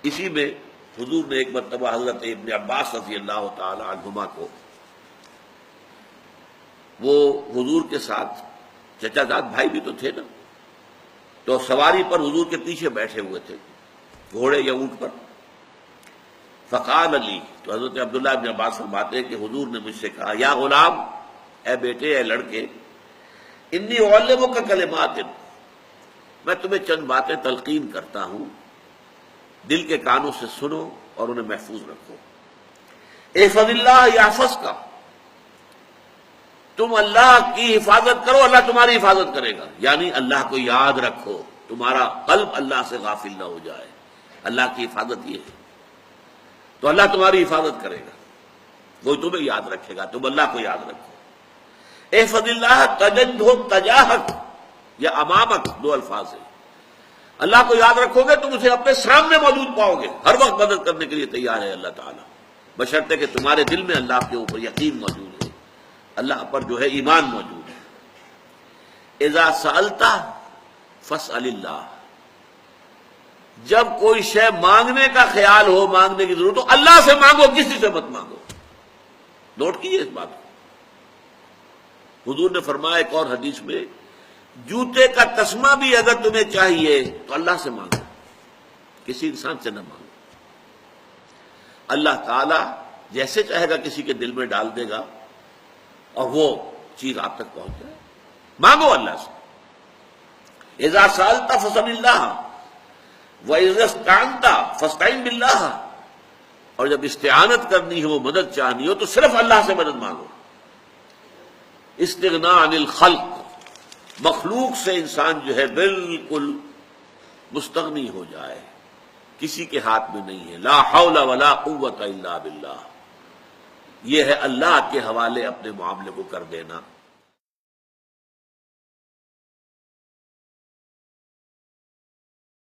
اسی میں حضور نے ایک مرتبہ حضرت ابن عباس رضی اللہ تعالی عنہما کو، وہ حضور کے ساتھ چچا زاد بھائی بھی تو تھے نا، تو سواری پر حضور کے پیچھے بیٹھے ہوئے تھے گھوڑے یا اونٹ پر. فقال علی، تو حضرت عبداللہ ابن عباس فرماتے ہیں کہ حضور نے مجھ سے کہا، یا غلام، اے بیٹے، اے لڑکے، انی اعلمک کلمات، میں تمہیں چند باتیں تلقین کرتا ہوں، دل کے کانوں سے سنو اور انہیں محفوظ رکھو. احفظ اللہ یحفظک، تم اللہ کی حفاظت کرو، اللہ تمہاری حفاظت کرے گا. یعنی اللہ کو یاد رکھو، تمہارا قلب اللہ سے غافل نہ ہو جائے. اللہ کی حفاظت یہ ہے، تو اللہ تمہاری حفاظت کرے گا، وہ تمہیں یاد رکھے گا. تم اللہ کو یاد رکھو. احفظ اللہ تجدہ تجاہک یا امامک، دو الفاظ ہیں. اللہ کو یاد رکھو گے تم اسے اپنے سامنے موجود پاؤ گے، ہر وقت مدد کرنے کے لیے تیار ہے اللہ تعالیٰ، بشرطے کہ تمہارے دل میں اللہ کے اوپر یقین موجود ہے، اللہ پر جو ہے ایمان موجود ہے. اذا سألت فاسأل اللہ، جب کوئی شے مانگنے کا خیال ہو، مانگنے کی ضرورت ہو، اللہ سے مانگو، کسی سے مت مانگو. نوٹ کیجیے اس بات کو. حضور نے فرمایا ایک اور حدیث میں، جوتے کا تسمہ بھی اگر تمہیں چاہیے تو اللہ سے مانگو، کسی انسان سے نہ مانگو. اللہ تعالی جیسے چاہے گا کسی کے دل میں ڈال دے گا اور وہ چیز آپ تک پہنچ جائے. مانگو اللہ سے. اذا سألت فاسأل اللہ وَإِذَا اسْتَعَنْتَ فَاسْتَعِنْ بِاللَّهِ، اور جب استعانت کرنی ہو، مدد چاہنی ہو، تو صرف اللہ سے مدد مانگو. استغناء عن الخلق، مخلوق سے انسان جو ہے بالکل مستغنی ہو جائے، کسی کے ہاتھ میں نہیں ہے. لا حول ولا قوت الا باللہ، یہ ہے اللہ کے حوالے اپنے معاملے کو کر دینا.